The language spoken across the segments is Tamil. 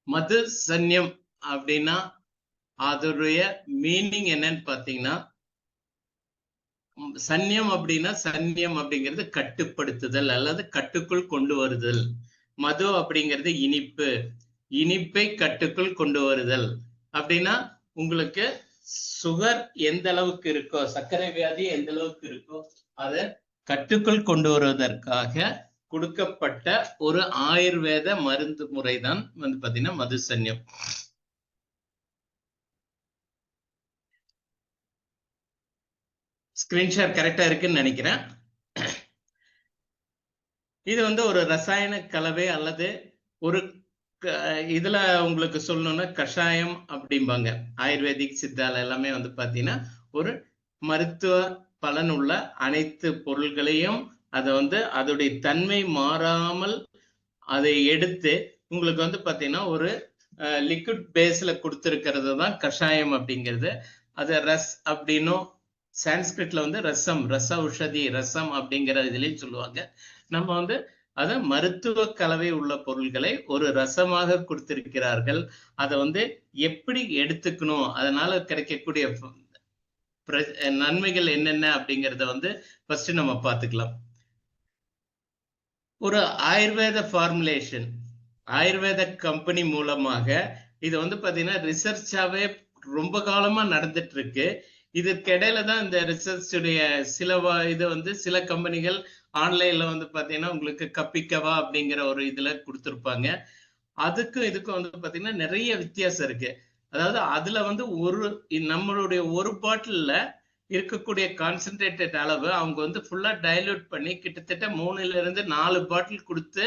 மது சன்னியம் அப்படின்னா அதோடைய மீனிங் என்னன்னு பாத்தீங்கன்னா, சன்னியம் அப்படின்னா சன்னியம் அப்படிங்கிறது கட்டுப்படுத்துதல் அல்லது கட்டுக்குள் கொண்டு வருதல். மது அப்படிங்கிறது இனிப்பு, இனிப்பை கட்டுக்குள் கொண்டு வருதல். அப்படின்னா உங்களுக்கு சுகர் எந்த அளவுக்கு இருக்கோ, சர்க்கரை வியாதி எந்த அளவுக்கு இருக்கோ அதை கட்டுக்குள் கொண்டு வருவதற்காக கொடுக்கப்பட்ட ஒரு ஆயுர்வேத மருந்து முறைதான் வந்து பாத்தீங்கன்னா மதுசன்யம். ஸ்கிரீன்ஷாட் கரெக்டா இருக்குன்னு நினைக்கிறேன். இது வந்து ஒரு ரசாயன கலவை அல்லது ஒரு இதுல உங்களுக்கு சொல்லணும்னா கஷாயம் அப்படிம்பாங்க. ஆயுர்வேதிக் சித்தால எல்லாமே வந்து பாத்தீங்கன்னா ஒரு மருத்துவ பலன் உள்ள அனைத்து பொருள்களையும் அதை வந்து அதோடைய தன்மை மாறாமல் அதை எடுத்து உங்களுக்கு வந்து பாத்தீங்கன்னா ஒரு லிக்விட் பேஸ்ல கொடுத்துருக்கிறது தான் கஷாயம் அப்படிங்கிறது. அது ரஸ் அப்படின்னும் சான்ஸ்கிரிட்ல வந்து ரசம், ரச ஔஷதி, ரசம் அப்படிங்கிற இதுலயும் சொல்லுவாங்க. நம்ம வந்து அதை மருத்துவ கலவை உள்ள பொருள்களை ஒரு ரசமாக கொடுத்திருக்கிறார்கள். அதை வந்து எப்படி எடுத்துக்கணும், அதனால கிடைக்கக்கூடிய நன்மைகள் என்னென்ன அப்படிங்கிறத வந்து ஃபர்ஸ்ட் நம்ம பார்த்துக்கலாம். ஒரு ஆயுர்வேத ஃபார்முலேஷன், ஆயுர்வேத கம்பெனி மூலமாக இது வந்து பாத்தீங்கன்னா ரிசர்ச்சாவே ரொம்ப காலமா நடந்துட்டு இருக்கு. இதுக்கு இடையில தான் இந்த ரிசர்ச்சுடைய சில இது வந்து சில கம்பெனிகள் ஆன்லைன்ல வந்து பாத்தீங்கன்னா உங்களுக்கு கப்பிக்கவா அப்படிங்கிற ஒரு இதுல கொடுத்துருப்பாங்க. அதுக்கும் இதுக்கும் வந்து பாத்தீங்கன்னா நிறைய வித்தியாசம் இருக்கு. அதாவது அதுல வந்து நம்மளுடைய ஒரு பாட்டில்ல இருக்கக்கூடிய கான்சென்ட்ரேட்டட் அளவு அவங்க வந்து ஃபுல்லா டைல்யூட் பண்ணி கிட்டத்தட்ட 3 to 4 பாட்டில் கொடுத்து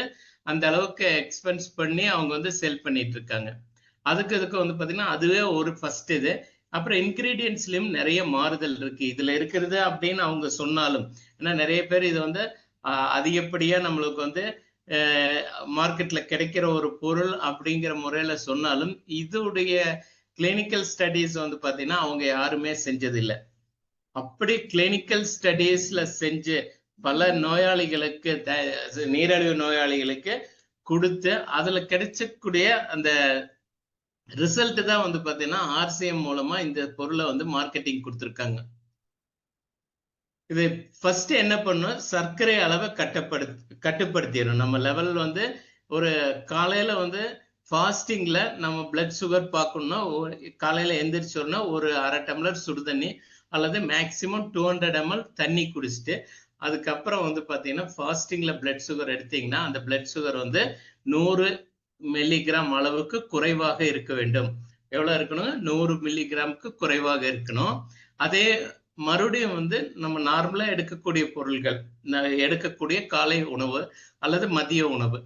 அந்த அளவுக்கு எக்ஸ்பென்ஸ் பண்ணி அவங்க வந்து செல் பண்ணிட்டு இருக்காங்க. அதுக்கு வந்து பாத்தீங்கன்னா அதுவே ஒரு ஃபர்ஸ்ட் இது. அப்புறம் இன்கிரீடியன்ஸ்லயும் நிறைய மாறுதல் இருக்கு இதுல இருக்கிறது அப்படின்னு அவங்க சொன்னாலும், ஏன்னா நிறைய பேர் இது வந்து அதிகப்படியா நம்மளுக்கு வந்து மார்க்கெட்ல கிடைக்கிற ஒரு பொருள் அப்படிங்கிற முறையில சொன்னாலும் இதோடைய கிளினிக்கல் ஸ்டடீஸ் வந்து பாத்தீங்கன்னா அவங்க யாருமே செஞ்சதில்லை. அப்படி கிளினிக்கல் ஸ்டடீஸ்ல செஞ்சு பல நோயாளிகளுக்கு, நீரிழிவு நோயாளிகளுக்கு கொடுத்து அதுல கிடைச்சக்கூடிய அந்த ரிசல்ட் தான் வந்து பாத்தீங்கன்னா RCM மூலமா இந்த பொருளை வந்து மார்க்கெட்டிங் கொடுத்துருக்காங்க. இது ஃபர்ஸ்ட் என்ன பண்ணும், சர்க்கரை அளவை கட்டுப்படுத்திடும். நம்ம லெவல் வந்து ஒரு காலையில வந்து ஃபாஸ்டிங்ல நம்ம பிளட் சுகர் பார்க்கணும்னா காலையில எந்திரிச்சோம்னா ஒரு 1/2 டம்ளர் சுடு தண்ணி அல்லது மேக்சிமம் 200 ml தண்ணி குடிச்சிட்டு அதுக்கப்புறம் வந்து பாத்தீங்கன்னா ஃபாஸ்டிங்ல பிளட் சுகர் எடுத்தீங்கன்னா அந்த பிளட் சுகர் வந்து 100 மில்லிகிராம் அளவுக்கு குறைவாக இருக்க வேண்டும். எவ்வளவு இருக்கணும், 100 மில்லிகிராமுக்கு குறைவாக இருக்கணும். அதே மறுபடியும் வந்து நம்ம நார்மலா எடுக்கக்கூடிய பொருள்கள், எடுக்கக்கூடிய காலை உணவு அல்லது மதிய உணவு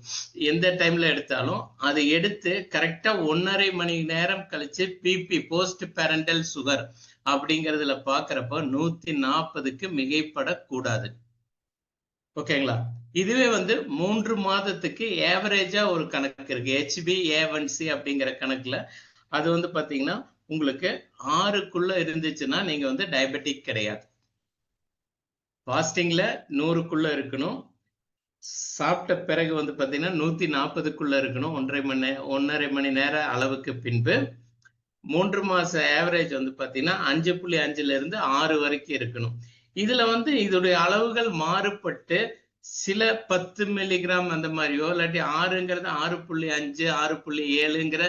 எந்த டைம்ல எடுத்தாலும் அதை எடுத்து கரெக்டா 1.5 மணி நேரம் கழிச்சு பிபி, போஸ்ட் பேரண்டல் சுகர் அப்படிங்கிறதுல பாக்குறப்ப 140க்கு மிகைப்படக்கூடாது. ஓகேங்களா? இதுவே வந்து 3 மாதத்துக்கு ஏவரேஜா ஒரு கணக்கு இருக்கு, HbA1c அப்படிங்கிற கணக்குல. அது வந்து பாத்தீங்கன்னா உங்களுக்கு 6க்குள்ள இருந்துச்சுன்னா நீங்க வந்து டயபெட்டிக் கிடையாது. ஃபாஸ்டிங்ல 100க்குள்ள இருக்கணும். சாப்பிட்ட பிறகு வந்து பாத்தீங்கன்னா 140க்குள்ள இருக்கணும். 1.5 மணி நேர அளவுக்கு பின்பு 3 மாச ஆவரேஜ் வந்து பாத்தீங்கன்னா 5.5ல இருந்து 6 வரைக்கும் இருக்கணும். இதுல வந்து இதோடைய அளவுகள் மாறுபட்டு சில 10 மில்லிகிராம் அந்த மாதிரியோ இல்லாட்டி 6ங்கிறது 6.5 6.7ங்கிற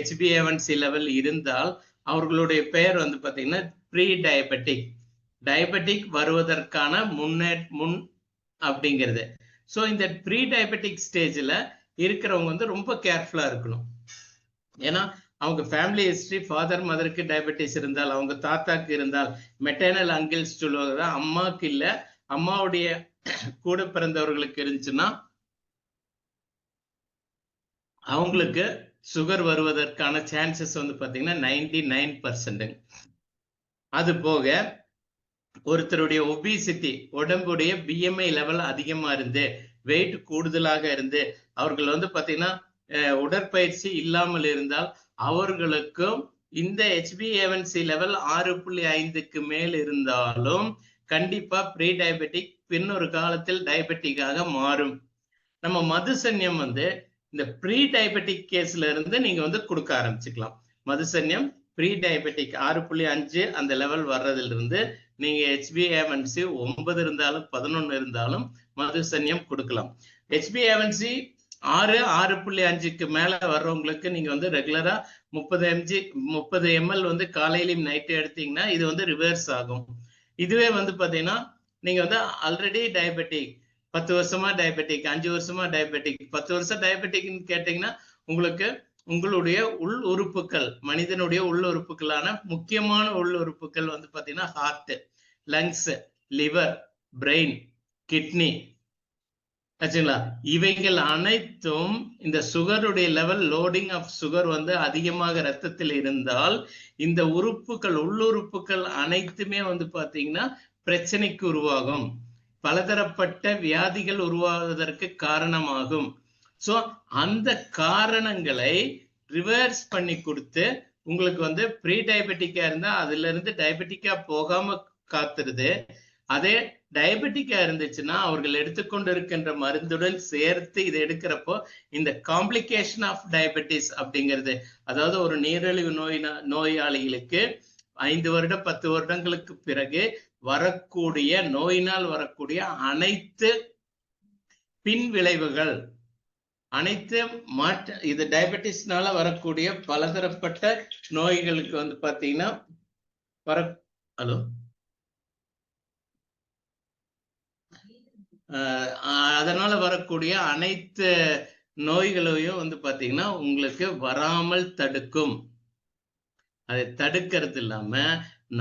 HbA1c லெவல் இருந்தால் அவர்களுடைய பெயர் வந்து பாத்தீங்கன்னா ப்ரீ டயபெட்டிக், டயபெட்டிக் வருவதற்கான முன் அப்படிங்கிறது. ஸோ இந்த ப்ரீ டயபெட்டிக் ஸ்டேஜ்ல இருக்கிறவங்க வந்து ரொம்ப கேர்ஃபுல்லா இருக்கணும். ஏன்னா அவங்க ஃபேமிலி ஹிஸ்டரி, ஃபாதர் மதருக்கு டயபெட்டிஸ் இருந்தால், அவங்க தாத்தாக்கு இருந்தால், மெட்டர்னல் அங்கிள்ஸ் சொல்லுவாங்க, அம்மாவுக்கு இல்ல அம்மாவுடைய கூட பிறந்தவர்களுக்கு இருந்துச்சுன்னா அவங்களுக்கு சுகர் வருவதற்கான சான்சஸ் வந்து பாத்தீங்கன்னா 99%. அது போக ஒருத்தருடைய ஒபிசிட்டி, உடம்புடைய BMI லெவல் அதிகமா இருந்து வெயிட் கூடுதலாக இருந்து அவர்கள் வந்து பாத்தீங்கன்னா உடற்பயிற்சி இல்லாமல் இருந்தால் அவர்களுக்கும் இந்த HbA1c லெவல் 6.5க்கு மேல் இருந்தாலும் கண்டிப்பா ப்ரீ டயபெட்டிக் பின்னொரு காலத்தில் டயபெட்டிக்காக மாறும். நம்ம மதுசன்யம் வந்து இந்த ப்ரீ டயபெட்டிக் கேஸ்ல இருந்து நீங்க வந்து கொடுக்க ஆரம்பிச்சுக்கலாம். மதுசன்யம் ப்ரீ டயபெட்டிக் 6.5 அந்த லெவல் வர்றதுல இருந்து நீங்க HbA1c 9 இருந்தாலும் 11 இருந்தாலும் மதுசன்யம் கொடுக்கலாம். HbA1c 6.5க்கு மேல வர்றவங்களுக்கு நீங்க வந்து ரெகுலரா 30 ml வந்து காலையிலும் நைட்டு எடுத்தீங்கன்னா இது வந்து ரிவர்ஸ் ஆகும். இதுவே வந்து பாத்தீங்கன்னா நீங்க வந்து ஆல்ரெடி டயபெட்டிக் 10 வருஷமா டயபெட்டிக், 5 வருஷமா டயபெட்டிக், 10 வருஷம் டயபெட்டிக்னு கேட்டீங்கன்னா உங்களுக்கு உங்களுடைய உள் உறுப்புகள், மனிதனுடைய உள் உறுப்புகளான முக்கியமான உள் உறுப்புகள் வந்து பாத்தீங்கன்னா heart, lungs, liver, brain, kidney ஆச்சுங்களா. இவைகள் அனைத்தும் இந்த சுகருடைய லெவல், லோடிங் ஆஃப் சுகர் வந்து அதிகமாக ரத்தத்தில் இருந்தால் இந்த உறுப்புகள், உள்ளுறுப்புகள் அனைத்துமே வந்து பாத்தீங்கன்னா பிரச்சனைக்கு உருவாகும், பலதரப்பட்ட வியாதிகள் உருவாவதற்கு காரணமாகும். சோ அந்த காரணங்களை ரிவர்ஸ் பண்ணி கொடுத்து உங்களுக்கு வந்து ப்ரீ டயபெட்டிக்கா இருந்தா அதுல இருந்து டயபெட்டிக்கா போகாம காத்துருது. அதே டயபெட்டிக்கா இருந்துச்சுன்னா அவர்கள் எடுத்துக்கொண்டு இருக்கின்ற மருந்துடன் சேர்த்து இதை எடுக்கிறப்போ இந்த காம்ப்ளிகேஷன் ஆஃப் டயபெட்டிஸ் அப்படிங்கிறது, அதாவது ஒரு நீரிழிவு நோயாளிகளுக்கு 5 வருடம் 10 வருடங்களுக்கு பிறகு வரக்கூடிய நோயினால் வரக்கூடிய அனைத்து பின் விளைவுகள், அனைத்து இது டயபெட்டிஸ்னால வரக்கூடிய பலதரப்பட்ட நோய்களுக்கு வந்து பாத்தீங்கன்னா அதனால வரக்கூடிய அனைத்து நோய்களையும் வந்து பாத்தீங்கன்னா உங்களுக்கு வராமல் தடுக்கும். அதை தடுக்கிறது இல்லாம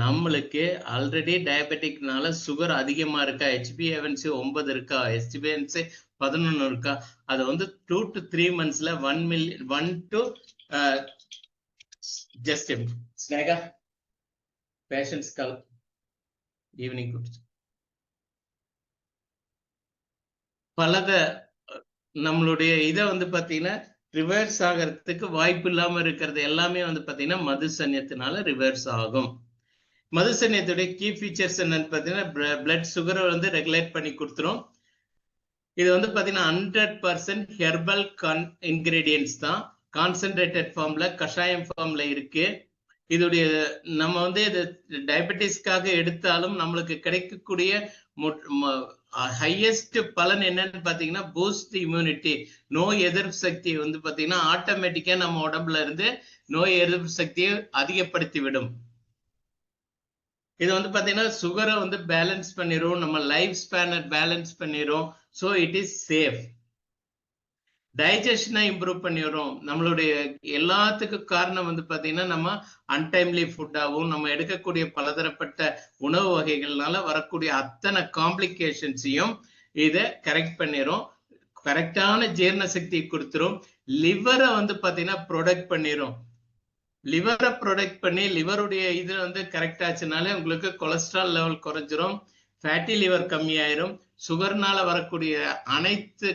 நம்மளுக்கு ஆல்ரெடி டயபெட்டிக்னால சுகர் அதிகமா இருக்கா, HbA1c 9 இருக்கா, HbA1c 11 இருக்கா, அதை வந்து 2 to 3 monthsல 1 to just Snega patients call evening பலத நம்மளுடைய இதை வந்து பாத்தீங்கன்னா ரிவர்ஸ் ஆகிறதுக்கு வாய்ப்பு இல்லாம இருக்கிறது எல்லாமே வந்து பாத்தீங்கன்னா மதுசன்யத்தினால ரிவர்ஸ் ஆகும். மதுசன்யத்துடைய கீ ஃபீச்சர்ஸ் என்னன்னு பாத்தீங்கன்னா பிளட் சுகரை வந்து ரெகுலேட் பண்ணி கொடுத்துரும். இது வந்து பாத்தீங்கன்னா 100% ஹெர்பல் இன்கிரீடியன்ஸ் தான், கான்சென்ட்ரேட்டட் ஃபார்ம்ல, கஷாயம் ஃபார்ம்ல இருக்கு. இதோடைய நம்ம வந்து இது டயபெட்டிஸ்க்காக எடுத்தாலும் நம்மளுக்கு கிடைக்கக்கூடிய ஹையஸ்ட் பலன் என்னன்னு பாத்தீங்கன்னா பூஸ்ட் இம்யூனிட்டி, நோய் எதிர்ப்பு சக்தி வந்து பாத்தீங்கன்னா ஆட்டோமேட்டிக்கா நம்ம உடம்புல இருந்து நோய் எதிர்ப்பு சக்தியை அதிகப்படுத்தி விடும். இது வந்து பாத்தீங்கன்னா சுகரை வந்து பேலன்ஸ் பண்ணிரும், நம்ம லைஃப் ஸ்பேனை பேலன்ஸ் பண்ணிரும். So it is safe. டைஜஷனை இம்ப்ரூவ் பண்ணிடும். நம்மளுடைய எல்லாத்துக்கும் காரணம் வந்து பாத்தீங்கன்னா நம்ம அன்டைம்லி ஃபுட்டாகவும் நம்ம எடுக்கக்கூடிய பலதரப்பட்ட உணவு வகைகள்னால வரக்கூடிய அத்தனை காம்ப்ளிகேஷன்ஸையும் இதை கரெக்ட் பண்ணிடும். கரெக்டான ஜீரண சக்தி கொடுத்துரும். லிவரை வந்து பாத்தீங்கன்னா ப்ரொடெக்ட் பண்ணிடும். லிவரை ப்ரொடெக்ட் பண்ணி லிவருடைய இது வந்து கரெக்ட் ஆச்சுனாலே உங்களுக்கு கொலஸ்ட்ரால் லெவல் குறைஞ்சிரும், ஃபேட்டி லிவர் கம்மியாயிரும், சுகர்னால வரக்கூடிய அனைத்து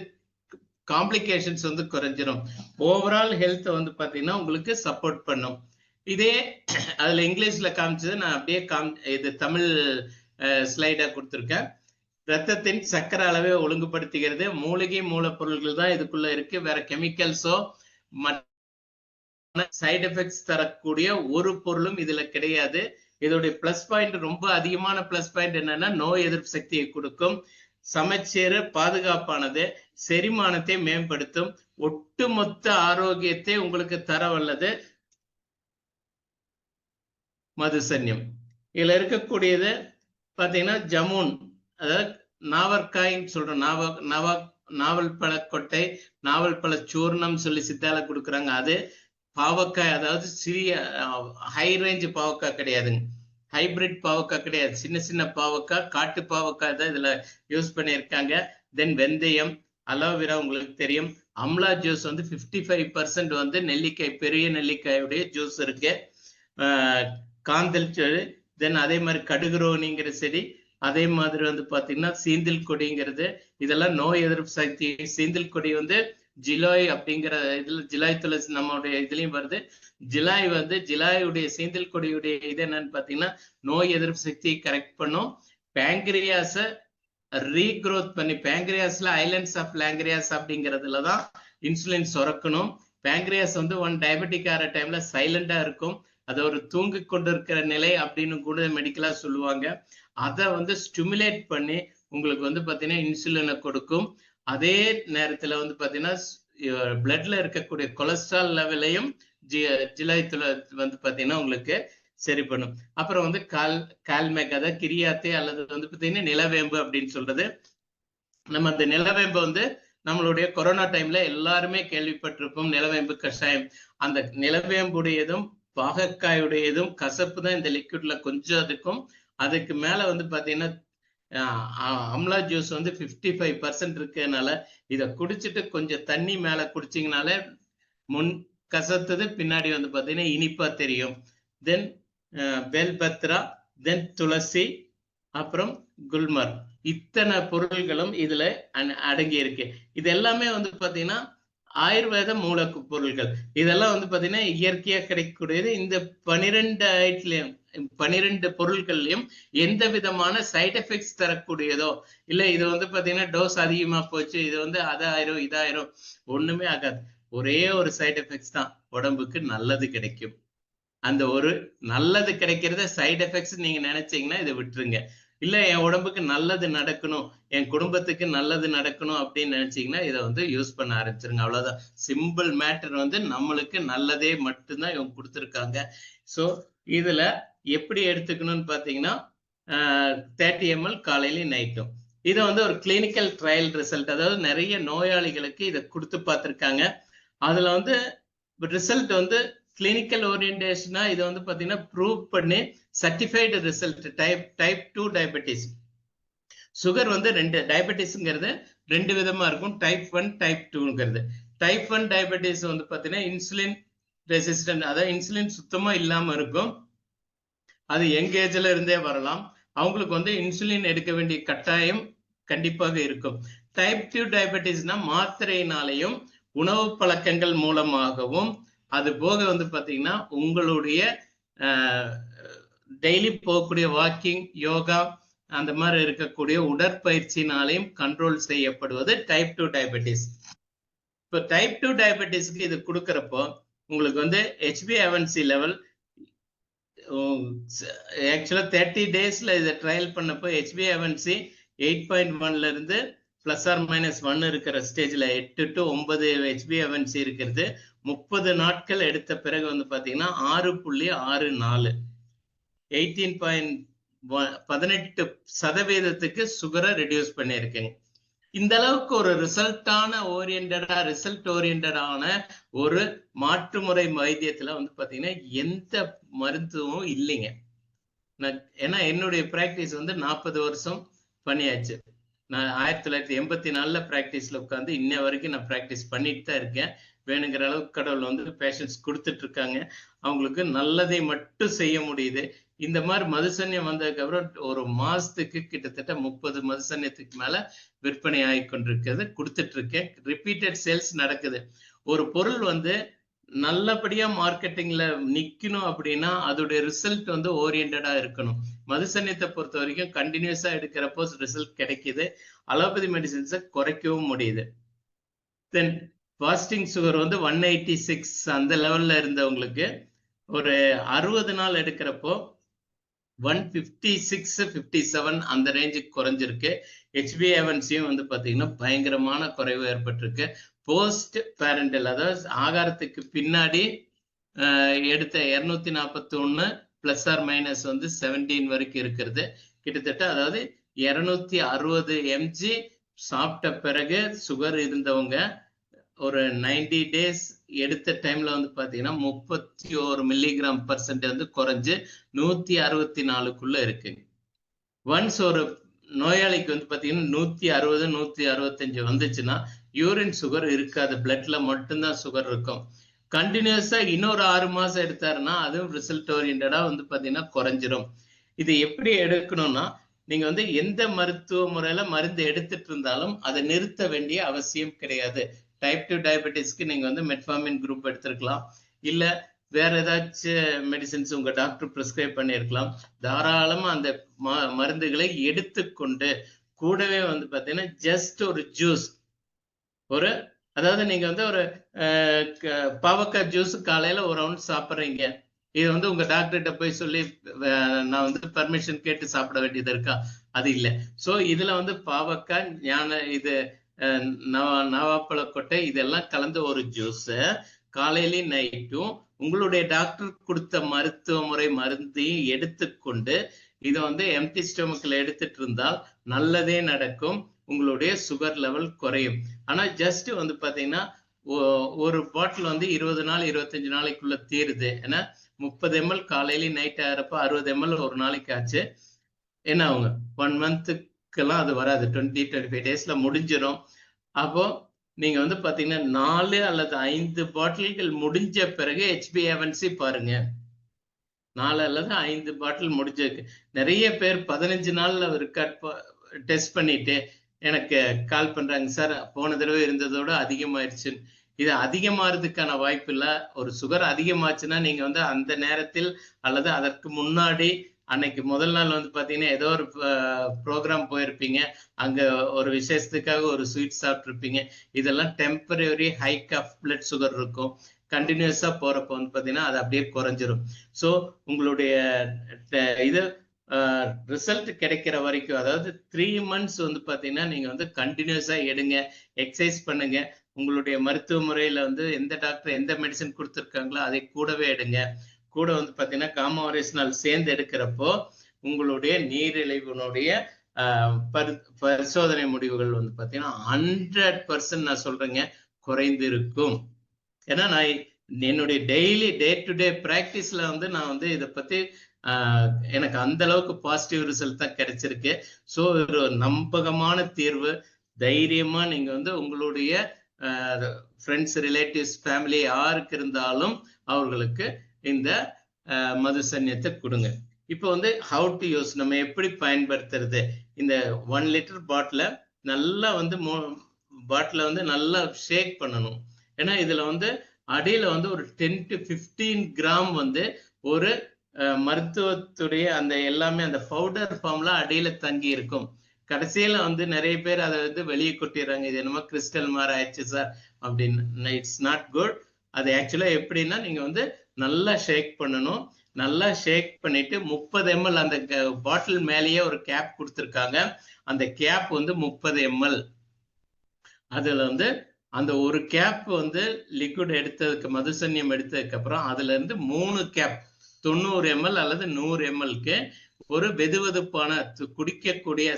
காம்ப்ளிகேஷன்ஸ் வந்து குறைஞ்சிரும். ஓவரால் ஹெல்த் வந்து பாத்தீங்கன்னா உங்களுக்கு சப்போர்ட் பண்ணும். இதே அதுல இங்கிலீஷ்ல காமிச்சது நான் அப்படியே இது தமிழ் ஸ்லைடா கொடுத்துருக்கேன். ரத்தத்தின் சக்கரை அளவை ஒழுங்குபடுத்துகிறது. மூலிகை மூலப்பொருள்கள் தான் இதுக்குள்ள இருக்கு, வேற கெமிக்கல்ஸோ சைடு எஃபெக்ட்ஸ் தரக்கூடிய ஒரு பொருளும் இதுல கிடையாது. இதோடைய பிளஸ் பாயிண்ட், ரொம்ப அதிகமான பிளஸ் பாயிண்ட் என்னன்னா நோய் எதிர்ப்பு சக்தியை கொடுக்கும், சமச்சீர் பாதுகாப்பானது, செரிமானத்தை மேம்படுத்தும், ஒட்டுமொத்த ஆரோக்கியத்தை உங்களுக்கு தர வல்லது மதுசன்யம். இதுல இருக்கக்கூடியது பாத்தீங்கன்னா ஜமுன், அதாவது நாவற்காய்ன்னு சொல்றோம், நாவல் பழக்கொட்டை, நாவல் பழ சூர்ணம் சொல்லி சித்தால கொடுக்குறாங்க. அது பாவக்காய், அதாவது சிறிய ஹை ரேஞ்ச் பாவக்காய் கிடையாதுங்க, ஹைபிரிட் பாவக்காய் கிடையாது, சின்ன சின்ன பாவக்காய், காட்டு பாவக்காய் தான் இதுல யூஸ் பண்ணியிருக்காங்க. தென் வெந்தயம், அலோவேரா உங்களுக்கு தெரியும், அம்லா ஜூஸ் வந்து 55% வந்து நெல்லிக்காய், பெரிய நெல்லிக்காயுடைய ஜூஸ் இருக்கு, காந்தல், தென் அதே மாதிரி கடுகுரோனிங்கிற செடி, அதே மாதிரி வந்து பாத்தீங்கன்னா சீந்தில் கொடிங்கிறது, இதெல்லாம் நோய் எதிர்ப்பு சக்தி. சீந்தில் கொடி வந்து ஜிலாய் அப்படிங்கிற இதுல ஜிலாய் துளசி நம்மளுடைய இதுலயும் வருது. ஜிலாய் வந்து ஜிலாயுடைய சீந்தில் கொடியுடைய இது என்னன்னு பாத்தீங்கன்னா நோய் எதிர்ப்பு சக்தியை கரெக்ட் பண்ணும், பேங்க்ரியாஸ ரீக்ரோத் பண்ணி பேங்க்ரியாஸ்ல ஐலண்ட்ஸ் ஆஃப் லாங்கிரியாஸ் அப்படிங்கிறதுல தான் இன்சுலின் சுரக்கணும். பேங்க்ரியாஸ் வந்து ஒன் டயபெட்டிக் ஆகிற டைம்ல சைலண்டா இருக்கும், அது ஒரு தூங்கி கொண்டு இருக்கிற நிலை அப்படின்னு கூட மெடிக்கலா சொல்லுவாங்க. அதை வந்து ஸ்டிமுலேட் பண்ணி உங்களுக்கு வந்து பாத்தீங்கன்னா இன்சுலினை கொடுக்கும். அதே நேரத்துல வந்து பாத்தீங்கன்னா பிளட்ல இருக்கக்கூடிய கொலஸ்ட்ரால் லெவலையும் ஜிலாய்த்துல வந்து பாத்தீங்கன்னா உங்களுக்கு சரி பண்ணும். அப்புறம் வந்து கால்மேக் அதாவது கிரியாத்தே அல்லது வந்து பாத்தீங்கன்னா நிலவேம்பு அப்படின்னு சொல்றது. நம்ம அந்த நிலவேம்பு வந்து நம்மளுடைய கொரோனா டைம்ல எல்லாருமே கேள்விப்பட்டிருப்போம், நிலவேம்பு கஷாயம். அந்த நிலவேம்புடையதும் பாகக்காயுடையதும் கசப்பு தான் இந்த லிக்விட்ல கொஞ்சம் இருக்கும். அதுக்கு மேல வந்து பாத்தீங்கன்னா அம்லா ஜூஸ் வந்து 55% இருக்கனால இதை குடிச்சிட்டு கொஞ்சம் தண்ணி மேல குடிச்சிங்கனாலே முன் கசத்துது, பின்னாடி வந்து பாத்தீங்கன்னா இனிப்பா தெரியும். தென் பெல்பத்ரா, தென் துளசி, அப்புறம் குல்மர், இத்தனை பொருள்களும் இதுல அடங்கி இருக்கு. இது எல்லாமே வந்து பாத்தீங்கன்னா ஆயுர்வேத மூலக்கு பொருள்கள். இதெல்லாம் வந்து பாத்தீங்கன்னா இயற்கையா கிடைக்கக்கூடியது. இந்த 12 பொருட்கள்லயும் எந்த விதமான சைட் எஃபெக்ட்ஸ் தரக்கூடியதோ இல்ல இது வந்து பாத்தீங்கன்னா டோஸ் அதிகமா போச்சு, இது வந்து அதாயிரும் இதாயிரும், ஒண்ணுமே ஆகாது. ஒரே ஒரு சைட் எஃபெக்ட்ஸ் தான், உடம்புக்கு நல்லது கிடைக்கும். அந்த ஒரு நல்லது கிடைக்கிறத சைட் எஃபெக்ட்ஸ் நீங்க நினைச்சீங்கன்னா இதை விட்டுருங்க. இல்ல என் உடம்புக்கு நல்லது நடக்கணும், என் குடும்பத்துக்கு நல்லது நடக்கணும் அப்படின்னு நினைச்சீங்கன்னா இதை வந்து யூஸ் பண்ண ஆரம்பிச்சிருங்க. அவ்வளவுதான். சிம்பிள் மேட்டர் வந்து நம்மளுக்கு நல்லதே மட்டும்தான் இவங்க கொடுத்துருக்காங்க. ஸோ இதுல எப்படி எடுத்துக்கணும்னு பாத்தீங்கன்னா 30 ml காலையிலும் நைட்டும். இதை வந்து ஒரு கிளினிக்கல் ட்ரையல் ரிசல்ட், அதாவது நிறைய நோயாளிகளுக்கு இதை கொடுத்து பார்த்துருக்காங்க. அதுல வந்து ரிசல்ட் வந்து கிளினிக்கல் ஓரியன்டேஷனா இதை வந்து பாத்தீங்கன்னா ப்ரூவ் பண்ணி certified result. Type 2 diabetes. Sugar வந்து டயபெட்டிஸ்ங்கிறது 2 விதமா இருக்கும், டைப் 1 டைப் 2ங்கிறது. டைப் 1 டயபெட்டிஸ் வந்து பாத்தீங்கன்னா இன்சுலின் ரெசிஸ்டன்ட், அதாவது இன்சுலின் சுத்தமா இல்லாம இருக்கும். அது யங் ஏஜ்ல இருந்தே வரலாம். அவங்களுக்கு வந்து இன்சுலின் எடுக்க வேண்டிய கட்டாயம் கண்டிப்பாக இருக்கும். டைப் 2 டயபெட்டிஸ்னா மாத்திரையினாலையும் உணவு பழக்கங்கள் மூலமாகவும் அது போக வந்து பாத்தீங்கன்னா உங்களுடைய டெய்லி போகக்கூடிய வாக்கிங், யோகா, அந்த மாதிரி இருக்கக்கூடிய உடற்பயிற்சினாலையும் கண்ட்ரோல் செய்யப்படுவது டைப் 2 டயபெட்டிஸ். இப்போ டைப் 2 டயபெட்டிஸ்க்கு இது கொடுக்கறப்போ உங்களுக்கு வந்து HbA1c லெவல் ஆக்சுவலா 30 டேஸ்ல இதை ட்ரையல் பண்ணப்போ HbA1c 8.1ல இருந்து +or-1 இருக்கிற ஸ்டேஜ்ல 8 to 9 HbA1c இருக்கிறது. 30 நாட்கள் எடுத்த பிறகு வந்து பாத்தீங்கன்னா 6.64 18% சுகரை ரெடியூஸ் பண்ணியிருக்குங்க. இந்த அளவுக்கு ஒரு ரிசல்ட் ஓரியன்டான ஒரு மாற்று முறை வைத்தியத்துல வந்து பாத்தீங்கன்னா எந்த மருத்துவமும் இல்லைங்க. ஏன்னா என்னுடைய பிராக்டிஸ் வந்து 40 வருஷம் பண்ணியாச்சு. நான் 1984ல பிராக்டிஸ்ல உட்காந்து இன்ன வரைக்கும் நான் பிராக்டிஸ் பண்ணிட்டு தான் இருக்கேன். வேணுங்கிற அளவுக்கு கடவுள் வந்து பேஷன்ஸ் கொடுத்துட்டு இருக்காங்க. அவங்களுக்கு நல்லதை மட்டும் செய்ய முடியுது. இந்த மாதிரி மதுசன்யம் வந்ததுக்கு அப்புறம் ஒரு மாசத்துக்கு கிட்டத்தட்ட 30 மதுசன்யத்துக்கு மேல விற்பனை ஆகி கொண்டிருக்கிறது, கொடுத்துட்டு இருக்கேன். ரிப்பீட்டட் சேல்ஸ் நடக்குது. ஒரு பொருள் வந்து நல்லபடியா மார்க்கெட்டிங்ல நிக்கணும் அப்படின்னா அதோடைய ரிசல்ட் வந்து ஓரியன்டா இருக்கணும். மதுசன்யத்தை பொறுத்த வரைக்கும் கண்டினியூஸா எடுக்கிறப்போ ரிசல்ட் கிடைக்குது. அலோபதி மெடிசின்ஸை குறைக்கவும் முடியுது. தென் ஃபாஸ்டிங் சுகர் வந்து 186 அந்த லெவல்ல இருந்தவங்களுக்கு ஒரு 60 நாள் எடுக்கிறப்போ 156 57 அந்த ரேஞ்சுக்கு குறைஞ்சிருக்கு. HbA1c வந்து பாத்தீங்கன்னா பயங்கரமான குறைவு ஏற்பட்டிருக்கு. போஸ்ட் பேரண்டல், அதாவது ஆகாரத்துக்கு பின்னாடி எடுத்த 241 ± வந்து 17 வரைக்கும் இருக்கிறது கிட்டத்தட்ட. அதாவது 260 mg சாப்பிட்ட பிறகு சுகர் இருந்தவங்க ஒரு 90 டேஸ் எடுத்த டைம்ல வந்து பாத்தீங்கன்னா 31 mg% வந்து குறைஞ்சு 164க்குள்ள இருக்கு. ஒன்ஸ் ஒரு நோயாளிக்கு வந்து பாத்தீங்கன்னா 160 165 வந்துச்சுன்னா யூரின் சுகர் இருக்காது, பிளட்ல மட்டும்தான் சுகர் இருக்கும். கண்டினியூஸா இன்னொரு 6 மாசம் எடுத்தாருன்னா அதுவும் ரிசல்ட் ஓரியன்டா வந்து பாத்தீங்கன்னா குறைஞ்சிரும். இது எப்படி எடுக்கணும்னா நீங்க வந்து எந்த மருத்துவ முறையில மருந்து எடுத்துட்டு இருந்தாலும் அதை நிறுத்த வேண்டிய அவசியம் கிடையாது. டைப் 2 டயபெட்டிஸ்க்கு நீங்க வந்து மெட்ஃபார்மின் குரூப் எடுத்திருக்கலாம், இல்ல வேற ஏதாச்சும் மெடிசின்ஸ் உங்க டாக்டர் பிரிஸ்கிரைப் பண்ணியிருக்கலாம். தாராளமா அந்த மருந்துகளை எடுத்துக்கொண்டு கூடவே வந்து பாத்தீங்கன்னா ஜஸ்ட் ஒரு ஜூஸ், ஒரு அதாவது நீங்க வந்து ஒரு பாவக்காய் ஜூஸ் காலையில ஒரு ரவுண்ட் சாப்பிட்றீங்க. இது வந்து உங்க டாக்டர்கிட்ட போய் சொல்லி நான் வந்து பர்மிஷன் கேட்டு சாப்பிட வேண்டியது இருக்கா? அது இல்லை. ஸோ இதுல வந்து பாவக்காய், இது நவாப்பழ கொட்டை இதெல்லாம் கலந்த ஒரு ஜூஸ் காலையிலயும் நைட்டும் உங்களுடைய டாக்டர் கொடுத்த மருத்துவ முறை மருந்தையும் எடுத்துக்கொண்டு இதை வந்து எம்டி ஸ்டொமக்ல எடுத்துட்டு இருந்தால் நல்லதே நடக்கும். உங்களுடைய சுகர் லெவல் குறையும். ஆனா ஜஸ்ட் வந்து பாத்தீங்கன்னா ஒரு பாட்டில் வந்து 20 நாள் 25 நாளைக்குள்ள தீருது. ஏன்னா 30 ml காலையிலயும் நைட் ஆகிறப்ப 60 ml ஒரு நாளைக்கு ஆச்சு. என்ன ஆகுங்க 1 மந்த்துக்கெல்லாம் அது வராது. 20-25 டேஸ்ல முடிஞ்சிடும். அப்போ நீங்க வந்து பாத்தீங்கன்னா 4 அல்லது 5 பாட்டில்கள் முடிஞ்ச பிறகு HbA1c பாருங்க. 4 அல்லது 5 பாட்டில் முடிஞ்சிருக்கு. நிறைய பேர் 15 நாள்ல ரெக்கார்ட் டெஸ்ட் பண்ணிட்டு எனக்கு கால் பண்றாங்க, சார் போன தடவை இருந்ததோட அதிகமாயிருச்சு. இது அதிகமாறதுக்கான வாய்ப்பு இல்ல. ஒரு சுகர் அதிகமாச்சுன்னா நீங்க வந்து அந்த நேரத்தில் அல்லது அதற்கு முன்னாடி அன்னைக்கு முதல் நாள் வந்து பாத்தீங்கன்னா ஏதோ ஒரு ப்ரோக்ராம் போயிருப்பீங்க, அங்க ஒரு விசேஷத்துக்காக ஒரு ஸ்வீட் சாப்பிட்டுருப்பீங்க. இதெல்லாம் temporary hike of blood sugar இருக்கும். கண்டினியூஸா போறப்ப வந்து பாத்தீங்கன்னா அது அப்படியே குறைஞ்சிரும். ஸோ உங்களுடைய இது ரிசல்ட் கிடைக்கிற வரைக்கும், அதாவது 3 months வந்து பாத்தீங்கன்னா நீங்க வந்து கண்டினியூஸா எடுங்க, எக்ஸசைஸ் பண்ணுங்க. உங்களுடைய மருத்துவ முறையில வந்து எந்த டாக்டர் எந்த மெடிசன் கொடுத்துருக்காங்களோ அதை கூடவே எடுங்க. கூட வந்து பாத்தீங்கன்னா காமா ஒரேசினால் சேர்ந்து எடுக்கிறப்போ உங்களுடைய நீரிழிவுனுடைய பரிசோதனை முடிவுகள் வந்து பாத்தீங்கன்னா 100% நான் சொல்றேங்க குறைந்து இருக்கும். ஏன்னா நான் என்னுடைய டெய்லி டே டு டே பிராக்டிஸ்ல வந்து நான் வந்து இதை பத்தி எனக்கு அந்த அளவுக்கு பாசிட்டிவ் ரிசல்ட் தான் கிடைச்சிருக்கு. ஸோ ஒரு நம்பகமான தீர்வு. தைரியமா நீங்க வந்து உங்களுடைய ஃப்ரெண்ட்ஸ், ரிலேட்டிவ்ஸ், ஃபேமிலி யாருக்கு இருந்தாலும் அவர்களுக்கு இந்த மதுசன்யத்தை கொடுங்க. இப்போ வந்து ஹவு டு யூஸ், நம்ம எப்படி பயன்படுத்துறது. இந்த 1 liter பாட்டில நல்லா வந்து பாட்டில வந்து நல்லா ஷேக் பண்ணணும். ஏன்னா இதுல வந்து அடியில வந்து ஒரு 10 to 15 கிராம் வந்து ஒரு மருத்துவத்துடைய அந்த எல்லாமே அந்த பவுடர் ஃபார்ம்ல அடியில தங்கி இருக்கும். கடைசியில வந்து நிறைய பேர் அதை வந்து வெளியே கொட்டிடுறாங்க, இது என்னமோ கிறிஸ்டல் மாதிரி ஆயிடுச்சு சார் அப்படின்னு. It's not good. அது ஆக்சுவலா எப்படின்னா நீங்க வந்து நல்லா ஷேக் பண்ணணும். நல்லா ஷேக் பண்ணிட்டு 30 ml அந்த பாட்டில் மேலேயே ஒரு கேப் கொடுத்துருக்காங்க. அந்த கேப் வந்து 30 ml. அதுல வந்து அந்த ஒரு கேப் வந்து லிக்விட் எடுத்ததுக்கு, மதுசன்யம் எடுத்ததுக்கு அப்புறம் அதுல இருந்து 3 கேப் 90 ml அல்லது 100 mlக்கு ஒரு வெதுவெதுப்பான குடிக்கக்கூடிய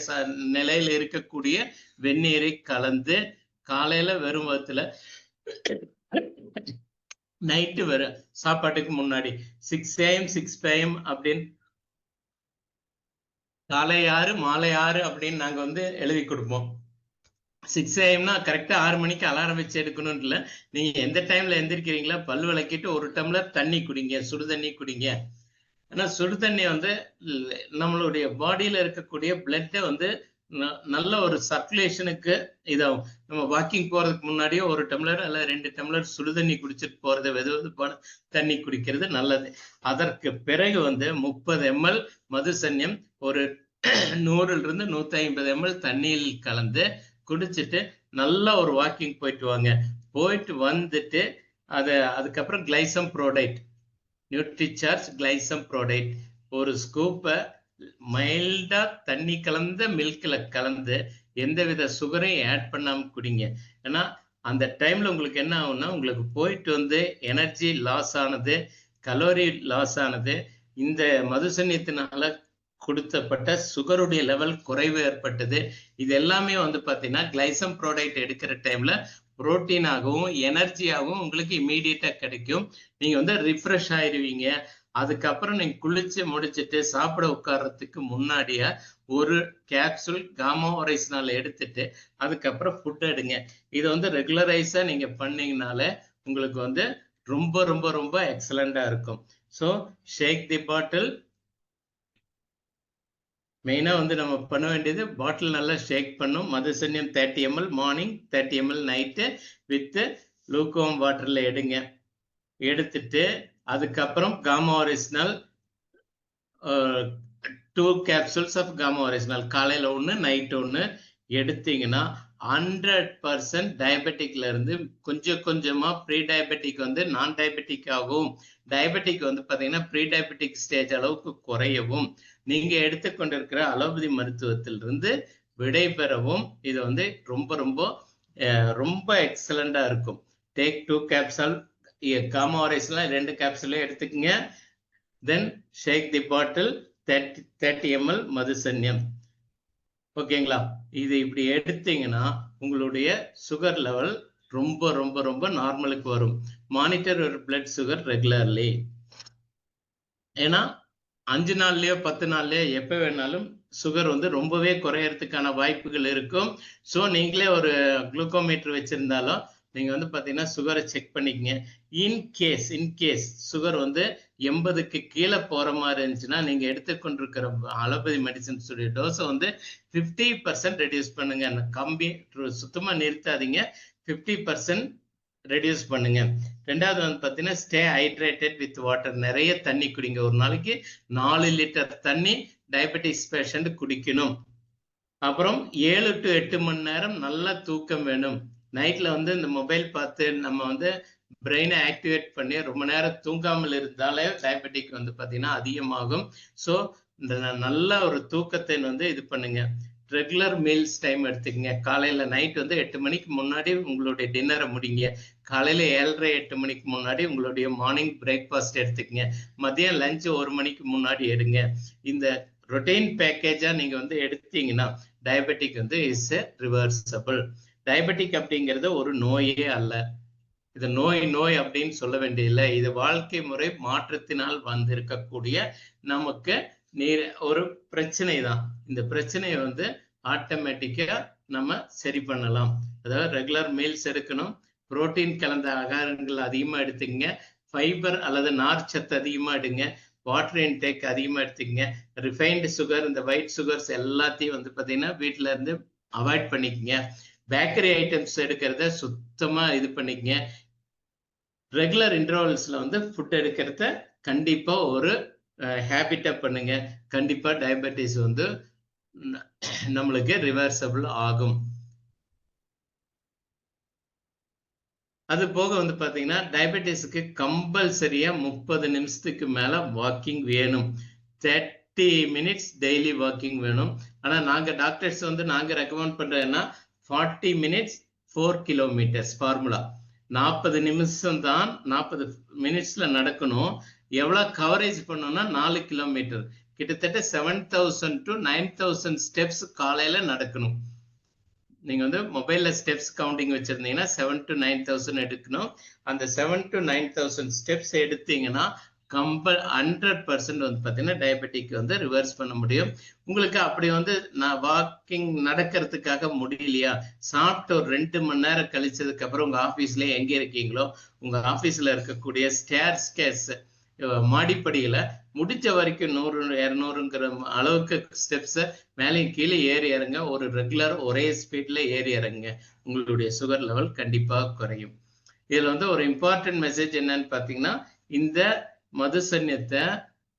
நிலையில இருக்கக்கூடிய வெந்நீரை கலந்து காலையில வெறும் வயித்துல நைட்டு வரும் சாப்பாட்டுக்கு முன்னாடி 6 AM 6 PM அப்படின்னு காலை 6 மாலை 6 அப்படின்னு நாங்க வந்து எழுதி கொடுப்போம். 6 AM கரெக்டா 6 மணிக்கு அலாரம் வச்சு எடுக்கணும்னு இல்லை. நீங்க எந்த டைம்ல எந்திரிக்கிறீங்களா பல் விளக்கிட்டு 1 டம்ளர் தண்ணி குடிங்க, சுடு தண்ணி குடிங்க. ஏன்னா சுடு தண்ணி வந்து நம்மளுடைய பாடியில இருக்கக்கூடிய பிளட்டை வந்து நல்ல ஒரு சர்க்குலேஷனுக்கு இதாகும். நம்ம வாக்கிங் போறதுக்கு முன்னாடியே 1 டம்ளர் அல்ல 2 டம்ளர் சுடுதண்ணி குடிச்சிட்டு போறது, வெதுவெதுப்பான தண்ணி குடிக்கிறது நல்லது. அதற்கு பிறகு வந்து 30 ml மதுசன்யம் ஒரு 100 to 150 ml தண்ணியில் கலந்து குடிச்சிட்டு நல்லா ஒரு வாக்கிங் போயிட்டு வாங்க. போயிட்டு வந்துட்டு அதுக்கப்புறம் கிளைசம் ப்ரோடைட், நியூட்ரிசார்ஜ் கிளைசம் ப்ரோடைட் ஒரு ஸ்கூப்பை மைல்டா தண்ணி கலந்த மில்க்ல கலந்து எந்தவித சுகரையும் ஆட் பண்ணாம குடிங்க. ஏன்னா அந்த டைம்ல உங்களுக்கு என்ன ஆகும்னா, உங்களுக்கு போயிட்டு வந்து எனர்ஜி லாஸ் ஆனது, கலோரி லாஸ் ஆனது, இந்த மதுசன்யத்தினால கொடுத்தப்பட்ட சுகருடைய லெவல் குறைவு ஏற்பட்டது. இது எல்லாமே வந்து பாத்தீங்கன்னா கிளைசம் ப்ரோடைட் எடுக்கிற டைம்ல புரோட்டீனாகவும் எனர்ஜியாகவும் உங்களுக்கு இமீடியட்டா கிடைக்கும். நீங்க வந்து ரிஃப்ரெஷ் ஆயிருவீங்க. அதுக்கப்புறம் நீங்க குளிச்சு முடிச்சுட்டு சாப்பிட உட்கார்றதுக்கு முன்னாடியா ஒரு கேப்சூல் காமா ஒரைசினால் எடுத்துட்டு அதுக்கப்புறம் ஃபுட் எடுங்க. இதை வந்து ரெகுலரைஸா நீங்க பண்ணீங்கனால உங்களுக்கு வந்து ரொம்ப ரொம்ப ரொம்ப எக்ஸலண்டா இருக்கும். So shake the bottle. மெயினா வந்து நம்ம பண்ண வேண்டியது பாட்டில் நல்லா ஷேக் பண்ணும். மதுசன்யம் 30 ml morning, 30 ml night with lukewarm வாட்டர்ல எடுங்க. எடுத்துட்டு அதுக்கப்புறம் காமா original 2 capsules of gamma oryzanol காலையில 1 நைட் 1 எடுத்தீங்கன்னா 100% டயபெட்டிக்ல இருந்து கொஞ்சம் கொஞ்சமா ப்ரீ டயபெட்டிக் வந்து நான் டயபெட்டிக் ஆகும், டயபெட்டிக் வந்து பாத்தீங்கன்னா ப்ரீ டயபெட்டிக் ஸ்டேஜ் அளவுக்கு குறையவும், நீங்க எடுத்துக்கொண்டிருக்கிற அலோபதி மருத்துவத்திலிருந்து விடை பெறவும் இது வந்து ரொம்ப ரொம்ப ரொம்ப எக்ஸலண்டா இருக்கும். டேக் 2 capsule காமா ஆரேஸ்லாம் 2 capsule எடுத்துக்கங்க. தென் ஷேக் தி பாட்டில் 30 ml மதுசன்யம். ஓகேங்களா? இது இப்படி எடுத்தீங்கன்னா உங்களுடைய சுகர் லெவல் ரொம்ப ரொம்ப ரொம்ப நார்மலுக்கு வரும். மானிட்டர் ஒரு பிளட் சுகர் ரெகுலர்லி. ஏன்னா 5 நாள்லயோ 10 நாள்லயோ எப்ப வேணாலும் சுகர் வந்து ரொம்பவே குறையறதுக்கான வாய்ப்புகள் இருக்கும். ஸோ நீங்களே ஒரு குளுக்கோமீட்டர் வச்சிருந்தாலும் நீங்க வந்து பாத்தீங்கன்னா சுகரை செக் பண்ணிக்கங்க. இன்கேஸ் சுகர் வந்து 80க்கு கீழே போற மாதிரி இருந்துச்சுன்னா நீங்க எடுத்துக்கொண்டிருக்கிற அலோபதி மெடிசன்ஸ் டோஸை வந்து 50% ரெடியூஸ் பண்ணுங்க. கம்பி சுத்தமா நிறுத்தாதீங்க, 50% ரெடியூஸ் பண்ணுங்க. ரெண்டாவது வந்து பாத்தீங்கன்னா ஸ்டே ஹைட்ரேட்டட் வித் வாட்டர். நிறைய தண்ணி குடிங்க. ஒரு நாளைக்கு 4 லிட்டர் தண்ணி டயபெட்டிஸ் பேஷண்ட் குடிக்கணும். அப்புறம் 7 to 8 மணி நேரம் நல்ல தூக்கம் வேணும். நைட்ல வந்து இந்த மொபைல் பார்த்து நம்ம வந்து பிரெயினை ஆக்டிவேட் பண்ணி ரொம்ப நேரம் தூங்காமல் இருந்தாலே டயபெட்டிக் வந்து பாத்தீங்கன்னா அதிகமாகும். ஸோ இந்த நல்ல ஒரு தூக்கத்தை வந்து இது பண்ணுங்க. ரெகுலர் மீல்ஸ் டைம் எடுத்துக்கங்க. காலையில நைட் வந்து 8 மணிக்கு முன்னாடி உங்களுடைய டின்னரை முடிங்க. காலையில 7:30 8 மணிக்கு முன்னாடி உங்களுடைய மார்னிங் பிரேக்ஃபாஸ்ட் எடுத்துக்கங்க. மதியம் லஞ்ச் 1 மணிக்கு முன்னாடி எடுங்க. இந்த ரொட்டீன் பேக்கேஜா நீங்க வந்து எடுத்தீங்கன்னா டயபெட்டிக் வந்து இஸ் ரிவர்சபிள். டயபெட்டிக் அப்படிங்கிறது ஒரு நோயே அல்ல. இது நோய் அப்படின்னு சொல்ல வேண்டியதில்லை. இது வாழ்க்கை முறை மாற்றத்தினால் வந்திருக்கக்கூடிய நமக்கு ஒரு பிரச்சனை தான். இந்த பிரச்சனையை வந்து ஆட்டோமேட்டிக்கா நம்ம சரி பண்ணலாம். அதாவது ரெகுலர் மீல்ஸ் எடுக்கணும், புரோட்டீன் கலந்த ஆகாரங்கள் அதிகமா எடுத்துக்கங்க, ஃபைபர் அல்லது நார் சத்து அதிகமா எடுங்க, வாட்டர் இன்டேக் அதிகமா எடுத்துக்கங்க, ரிஃபைன்டு சுகர் இந்த ஒயிட் சுகர்ஸ் எல்லாத்தையும் வந்து பாத்தீங்கன்னா வீட்டுல இருந்து அவாய்ட் பண்ணிக்கங்க, பேக்கரி ஐட்டம்ஸ் எடுக்கிறத சுத்தமா இது பண்ணிக்கங்க, ரெகுலர் இன்டர்வல்ஸ்ல வந்து ஃபுட் எடுக்கிறத கண்டிப்பா ஒரு ஹேபிட்டா பண்ணுங்க. கண்டிப்பா டயபெட்டிஸ் வந்து நம்மளுக்கு ரிவர்சபிள் ஆகும். அது போக வந்து பாத்தீங்கன்னா டயபெட்டிஸ்க்கு கம்பல்சரியா 30 நிமிஷத்துக்கு மேல வாக்கிங் வேணும். 30 minutes டெய்லி வாக்கிங் வேணும். ஆனா நாங்க டாக்டர்ஸ் வந்து நாங்க ரெக்கமெண்ட் பண்றதுன்னா 40 minutes 4 kilometers ஃபார்முலா. 40 நிமிஷம் தான் 40 மினிட்ஸ்ல நடக்கணும். எவ்வளவு கவரேஜ் பண்ணோம்னா 4 கிலோமீட்டர், கிட்டத்தட்ட 7000 to 9000 ஸ்டெப்ஸ் காலையில நடக்கணும். நீங்க வந்து மொபைல்ல ஸ்டெப்ஸ் கவுண்டிங் வச்சிருந்தீங்கன்னா 7 to 9000 எடுக்கணும். அந்த 7 to 9000 ஸ்டெப்ஸ் எடுத்தீங்கன்னா 100% வந்து பாத்தீங்கன்னா டயபெட்டிக் வந்து ரிவர்ஸ் பண்ண முடியும். உங்களுக்கு அப்படி வந்து நான் வாக்கிங் நடக்கிறதுக்காக முடியலையா, சாப்பிட்டு ஒரு 2 மணி நேரம் கழிச்சதுக்கு அப்புறம் உங்க ஆபீஸ்ல எங்க இருக்கீங்களோ உங்க ஆபீஸ்ல இருக்கக்கூடிய ஸ்டேர்ஸ்கேஸ் மாடிப்படியில முடிஞ்ச வரைக்கும் 100-200ங்கிற அளவுக்கு ஸ்டெப்ஸ் மேலேயும் கீழே ஏறி இறங்க. ஒரு ரெகுலர் ஒரே ஸ்பீட்ல ஏறி இறங்க. உங்களுடைய சுகர் லெவல் கண்டிப்பா குறையும். இதுல வந்து ஒரு இம்பார்ட்டன்ட் மெசேஜ் என்னன்னு பாத்தீங்கன்னா, இந்த மதுசன்யத்தை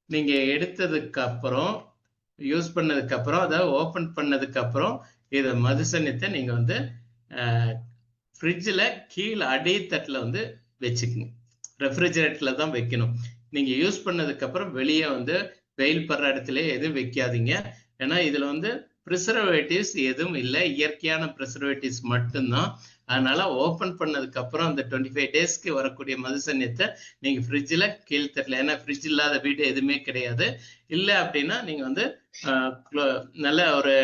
நீங்க எடுத்ததுக்கு அப்புறம் யூஸ் பண்ணதுக்கு அப்புறம் அதாவது ஓபன் பண்ணதுக்கு அப்புறம் இத மதுசன்யத்தை நீங்க வந்து ஃப்ரிட்ஜில் கீழே அடித்தட்டில் வந்து வச்சுக்கோங்க. ரெஃப்ரிஜரேட்டர்ல தான் வைக்கணும். நீங்க யூஸ் பண்ணதுக்கு அப்புறம் வெளியே வந்து வெயில் படுற இடத்துல எதுவும் வைக்காதீங்க. ஏன்னா இதுல வந்து ப்ரிசர்வேட்டிவ்ஸ் எதுவும் இல்லை, இயற்கையான ப்ரிசர்வேட்டிவ்ஸ் மட்டும்தான். அதனால ஓபன் பண்ணதுக்கு அப்புறம் அந்த 25 டேஸ்க்கு வரக்கூடிய மதுசன்யத்தை நீங்க ஃப்ரிட்ஜில் கீழ்த்தட்டல, ஏன்னா ஃப்ரிட்ஜ் இல்லாத வீடு எதுவுமே கிடையாது. இல்லை அப்படின்னா நீங்க வந்து நல்ல ஒரு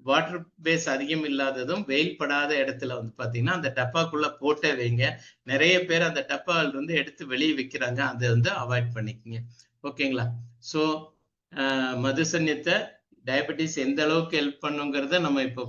வாட்டர் பேஸ் அதிகம் இல்லாததும் வெயில் படாத இடத்துல வந்து பாத்தீங்கன்னா அந்த டப்பாக்குள்ள போட்டே வைங்க. நிறைய பேர் அந்த டப்பால இருந்து எடுத்து வெளியே வைக்கிறாங்க, அதை வந்து அவாய்ட் பண்ணிக்கங்க. ஓகேங்களா? ஸோ மதுசன்யத்தை டயபெட்டிஸ் எந்த அளவுக்கு ஹெல்ப் பண்ணுங்கிறத நம்ம இப்போ